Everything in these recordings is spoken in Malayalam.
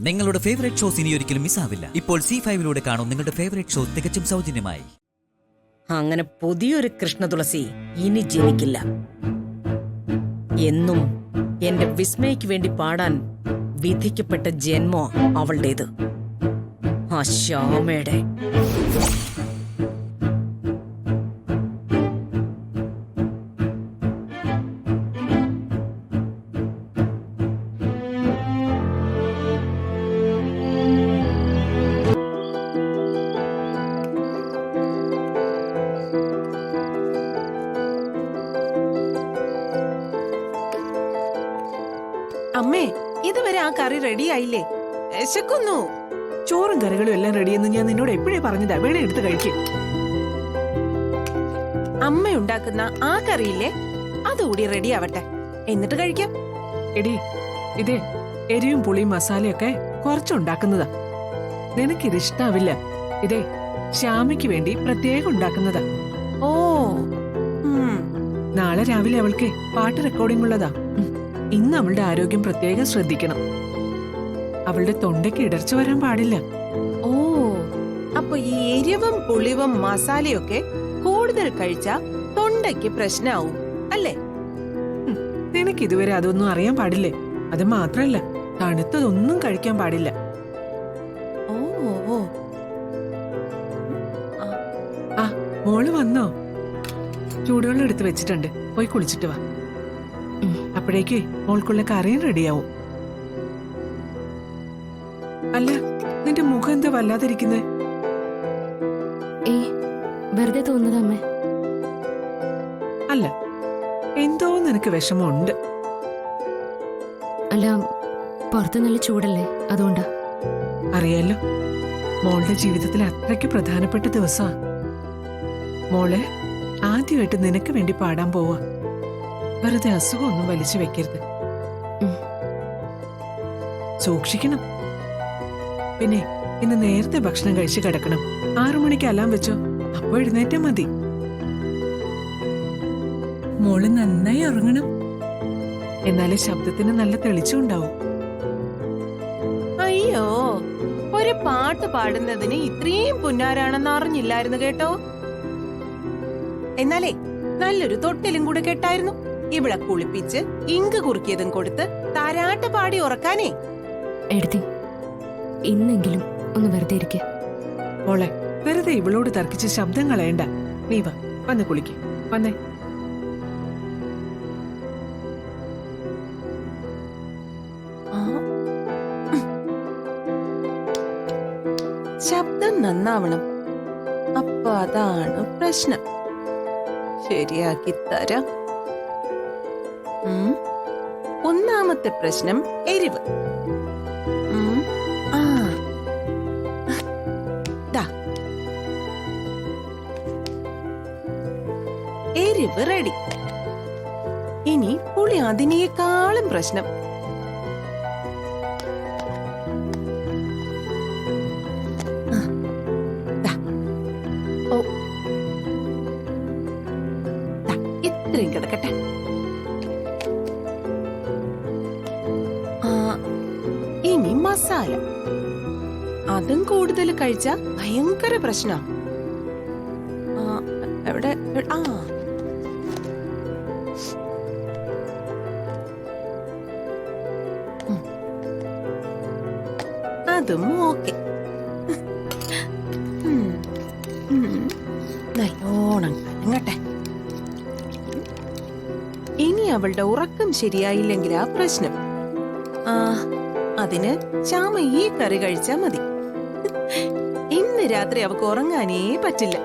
നിങ്ങളുടെ ഫേവറേറ്റ് ഷോസ് ഇനി ഒരിക്കലും മിസ്സാവില്ല. ഇപ്പോൾ C5 കാണും നിങ്ങളുടെ ഫേവറേറ്റ് ഷോ തികച്ചും സൗജന്യമായി. അങ്ങനെ പുതിയൊരു കൃഷ്ണതുളസി ഇനി ജനിക്കില്ല. എന്നും എന്റെ വിസ്മയ്ക്ക് വേണ്ടി പാടാൻ വിധിക്കപ്പെട്ട ജന്മോ അവളുടേത്. ആ ശ്യാമയുടെ അമ്മേ, ഇതുവരെ ആ കറി റെഡി ആയില്ലേ? വിശക്കുന്നു. ചോറും കറികളും എല്ലാം റെഡിയെന്ന് ഞാൻ നിന്നോട് എപ്പോഴേ പറഞ്ഞതാ. വേണേ എടുത്ത് കഴിക്കും. അമ്മ ഉണ്ടാക്കുന്ന ആ കറിയില്ലേ, അതുകൂടി റെഡി ആവട്ടെ, എന്നിട്ട് കഴിക്കാം. എടി, ഇതേ എരിവും പുളിയും മസാലയൊക്കെ കുറച്ചുണ്ടാക്കുന്നതാ. നിനക്കിത് ഇഷ്ടാവില്ല. ഇതേ ശ്യാമയ്ക്ക് വേണ്ടി പ്രത്യേകം ഉണ്ടാക്കുന്നതാ. ഓ, നാളെ രാവിലെ അവൾക്ക് പാട്ട് റെക്കോർഡിംഗ് ഉള്ളതാ. ഇന്ന് അവളുടെ ആരോഗ്യം പ്രത്യേകം ശ്രദ്ധിക്കണം. അവളുടെ തൊണ്ടയ്ക്ക് ഇടർച്ച വരാൻ പാടില്ല. ഓ, അപ്പൊ ഈ എരിവും പുളിവും മസാലയൊക്കെ കൂടുതൽ കഴിച്ചാ തൊണ്ടയ്ക്ക് പ്രശ്നാവും അല്ലേ? നിനക്ക് ഇതുവരെ അതൊന്നും അറിയാൻ പാടില്ലേ? അത് മാത്രല്ല, തണുത്തതൊന്നും കഴിക്കാൻ പാടില്ല. ഓ, ആ, മോള് വന്നോ? ചൂടുവെള്ളം എടുത്ത് വെച്ചിട്ടുണ്ട്, പോയി കുളിച്ചിട്ട് വാ. അപ്പോഴേക്ക് മോൾക്കുള്ള കറിയും റെഡിയാവും. അല്ല, നിന്റെ മുഖം എന്താ വല്ലാതിരിക്കുന്നേ? വെറുതെ തോന്നുന്നതമ്മേ. അല്ല, എന്തോ നിനക്ക് വിഷമമുണ്ട്. അല്ല, പുറത്ത് നല്ല ചൂടല്ലേ, അതുകൊണ്ടാ. അറിയാലോ, മോളുടെ ജീവിതത്തിൽ അത്രയ്ക്ക് പ്രധാനപ്പെട്ട ദിവസാ. മോളെ ആദ്യമായിട്ട് നിനക്ക് വേണ്ടി പാടാൻ പോവാ. വെറുതെ അസുഖമൊന്നും വലിച്ചു വെക്കരുത്. സൂക്ഷിക്കണം. പിന്നെ ഇന്ന് നേരത്തെ ഭക്ഷണം കഴിച്ച് കിടക്കണം. 6 മണിക്ക് അലാം വെച്ചോ, അപ്പൊ എഴുന്നേറ്റാ മതി. മോള് നന്നായി ഉറങ്ങണം, എന്നാലേ ശബ്ദത്തിന് നല്ല തെളിച്ചുണ്ടാവും. അയ്യോ, ഒരു പാട്ട് പാടുന്നതിന് ഇത്രയും പുന്നാരാണെന്ന് അറിഞ്ഞില്ലായിരുന്നു കേട്ടോ. എന്നാലേ നല്ലൊരു തൊട്ടിലും കൂടെ കേട്ടായിരുന്നു. ഇവിടെ കുളിപ്പിച്ച് ഇങ്ക് കുറുക്കിയതും കൊടുത്ത് താരാട്ട് പാടി ഉറക്കാനേ. എഴുതി ഇന്നെങ്കിലും ഒന്ന് വെറുതെ ഇരിക്കുക. മോളെ, വെറുതെ ഇവളോട് തർക്കിച്ച് ശബ്ദം കളയണ്ട. നീ വാ, വന്ന് കുളിക്ക്. വന്നേ. ശബ്ദം നന്നാവണം, അപ്പൊ അതാണ് പ്രശ്നം. ശരിയാക്കി തരാം. ഒന്നാമത്തെ പ്രശ്നം എരിവ്. എരിവ് റെഡി. ഇനി പുളി അതിനേക്കാളും പ്രശ്നം. ഇത്രയും കിടക്കട്ടെ. ഇനി മസാല. അതും കൂടുതൽ കഴിച്ച ഭയങ്കര പ്രശ്നം. എവിടെ? അതും ഓക്കെ. നല്ലോണം കലങ്ങട്ടെ. ഇനി അവളുടെ ഉറക്കം ശരിയായില്ലെങ്കിലാ പ്രശ്നം. അതിന് ശ്യാമ ഈ കറി കഴിച്ചാ മതി. ഇന്ന് രാത്രി അവക്ക് ഉറങ്ങാനേ പറ്റില്ല.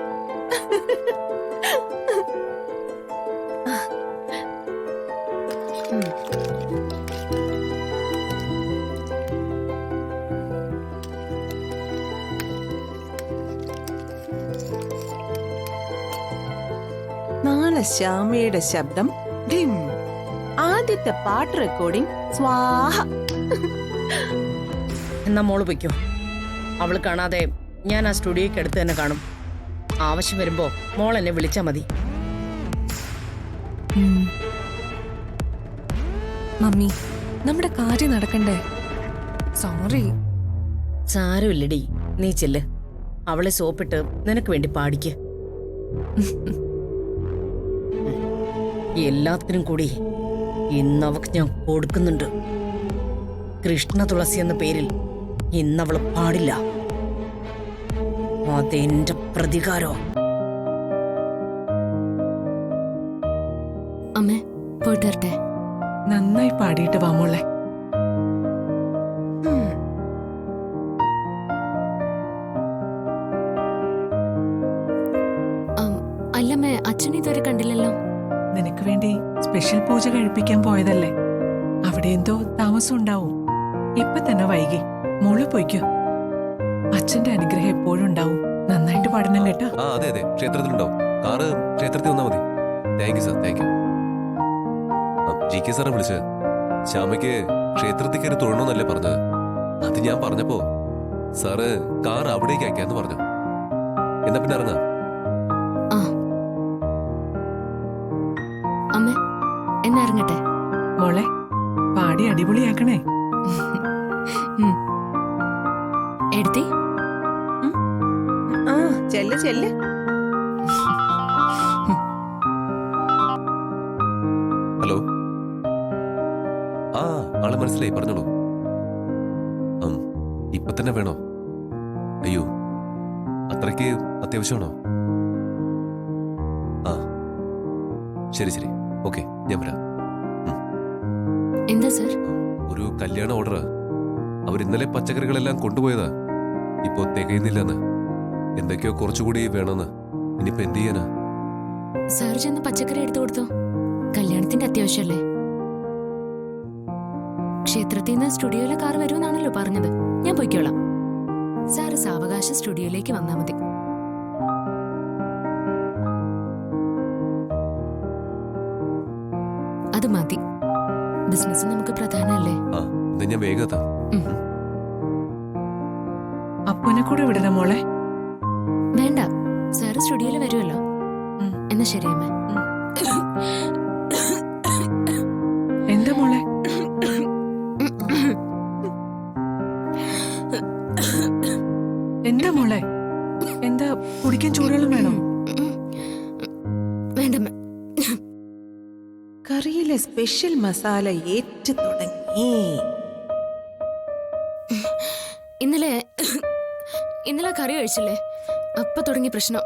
നാളെ ശ്യാമയുടെ ശബ്ദം ഡിം. ആദ്യത്തെ പാട്ട് റെക്കോർഡിംഗ് സ്വാഹ. എന്നാ മോള് പൊയ്ക്കോ. അവള് കാണാതെ ഞാൻ ആ സ്റ്റുഡിയോക്ക് അടുത്ത് തന്നെ കാണും. ആവശ്യം വരുമ്പോ മോൾ എന്നെ വിളിച്ചാ മതി. മമ്മി, നമ്മുടെ കാര്യം നടക്കണ്ടേ? സോറി. സാരമില്ലടി, നീ ചെല്ല്. അവളെ സോപ്പിട്ട് നിനക്ക് വേണ്ടി പാടിക്ക്. എല്ലാത്തിനും കൂടി ഇന്നവക്ക് ഞാൻ കൊടുക്കുന്നുണ്ട്. കൃഷ്ണ തുളസി എന്ന പേരിൽ ഇന്നവള് പാടില്ല. അതെന്റെ പ്രതികാരോ. അമ്മേ പോയിട്ട് വരട്ടെ. നന്നായി പാടിയിട്ട് വാ മോളെ. അല്ലമ്മേ, അച്ഛനെ ഇതുവരെ കണ്ടില്ലല്ലോ. നിനക്ക് വേണ്ടി സ്പെഷ്യൽ പൂജ കഴിപ്പിക്കാൻ പോയതല്ലേ, അവിടെ എന്തോ താമസം ഉണ്ടാവും. ഇപ്പൊ തന്നെ വൈകി, മോള് പോയിക്കോ. അച്ഛന്റെ അനുഗ്രഹം എപ്പോഴും ഉണ്ടാവും. നന്നായിട്ട് പാടണം കേട്ടോ. ആ അതെ അതെ, ക്ഷേത്രത്തിലുണ്ടാവും. കാറ് ക്ഷേത്രത്തിൽ വന്നാൽ മതി. Thank you sir, thank you. GK സാറെ വിളിച്ച് ശ്യാമയ്ക്ക് ക്ഷേത്രത്തിൽ കയറി തൊഴണമെന്നല്ലേ പറഞ്ഞത്. അത് ഞാൻ പറഞ്ഞപ്പോ സാറ് കാർ അവിടേക്ക് അയക്കാന്ന് പറഞ്ഞു. എന്നാ പിന്നെ ഇറങ്ങാം. ആ അമ്മേ, എന്നാ ഇറങ്ങട്ടെ. മോളെ പാടി അടിപൊളിയാക്കണേ. എടുത്തി ആ ചെല്ല് ചെല്ല്. ഹലോ. ആ ആളെ മനസ്സിലായി, പറഞ്ഞോളൂ. ഇപ്പൊ തന്നെ വേണോ? അയ്യോ, അത്രയ്ക്ക് അത്യാവശ്യമാണോ? ആ ശരി ശരി, ഓക്കെ, ഞാൻ വരാം. എന്താ സർ? ഒരു കല്യാണ ഓർഡറാ. അവർ ഇന്നലെ പച്ചക്കറികളെല്ലാം കൊണ്ടുപോയതാ. ഇപ്പോ തികയുന്നില്ലെന്ന്, എന്തൊക്കെയോ കുറച്ചുകൂടി വേണമെന്ന്. ഇനിയിപ്പോ എന്ത് ചെയ്യാനാ? സാർ ചെന്ന് പച്ചക്കറി എടുത്തു കൊടുത്തോ. കല്യാണത്തിന്റെ അത്യാവശ്യമല്ലേ. ക്ഷേത്രത്തിൽ നിന്ന് സ്റ്റുഡിയോയിലെ കാർ വരുമെന്നാണല്ലോ പറഞ്ഞത്. ഞാൻ പോയിക്കോളാം. സാറ് സാവകാശ സ്റ്റുഡിയോയിലേക്ക് വന്നാ മതി. അത് മതി. ബിസിനസ് നമുക്ക് പ്രധാനമല്ലേ. ആ ഇത് ഞാൻ വേഗം എത്താം. അപ്പുനെ കൂടെ വിടണം മോളെ. വേണ്ട, സാറ് സ്റ്റുഡിയോയിൽ വരുമല്ലോ. എന്നാ ശരി അമ്മ. എന്താ മോളെ? എന്താ മോളെ? എന്താ കുടിക്കാൻ ചൂടുവെള്ളം വേണോ? വേണ്ടമ്മ. കറിയിലെ സ്പെഷ്യൽ മസാല ഏറ്റു തുടങ്ങി. ഇന്നലെ കറി കഴിച്ചില്ലേ, അപ്പൊ തുടങ്ങി പ്രശ്നം.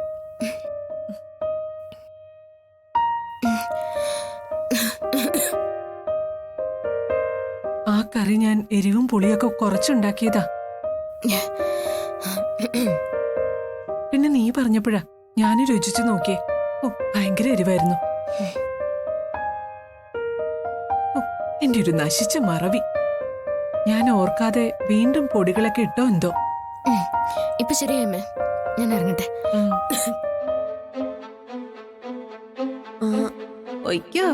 ആ കറി ഞാൻ എരിവും പുളിയൊക്കെ കുറച്ചുണ്ടാക്കിയതാ. പിന്നെ നീ പറഞ്ഞപ്പോഴാ ഞാൻ രുചിച്ചു നോക്കിയേ. ഓ ഭയങ്കര എരിവായിരുന്നു. ഓ എന്റെ ഒരു നശിച്ച മറവി. ഞാൻ ഓർക്കാതെ വീണ്ടും പൊടികളൊക്കെ ഇട്ടോ എന്തോ. ഇപ്പൊ ശരിയമ്മേ, ഞാൻ ഇറങ്ങട്ടെ. ഒയ്ക്കോ,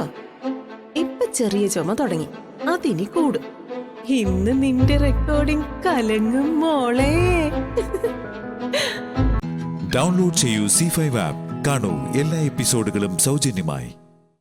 ഇപ്പൊ ചെറിയ ചുമ തുടങ്ങി. അതിനി കൂടും. ഇന്ന് നിന്റെ റെക്കോർഡിംഗ് കലങ്ങും മോളെ. ഡൗൺലോഡ് ചെയ്യൂ C5 ആപ്പ്. കാണൂ എല്ലാ എപ്പിസോഡുകളും സൗജന്യമായി.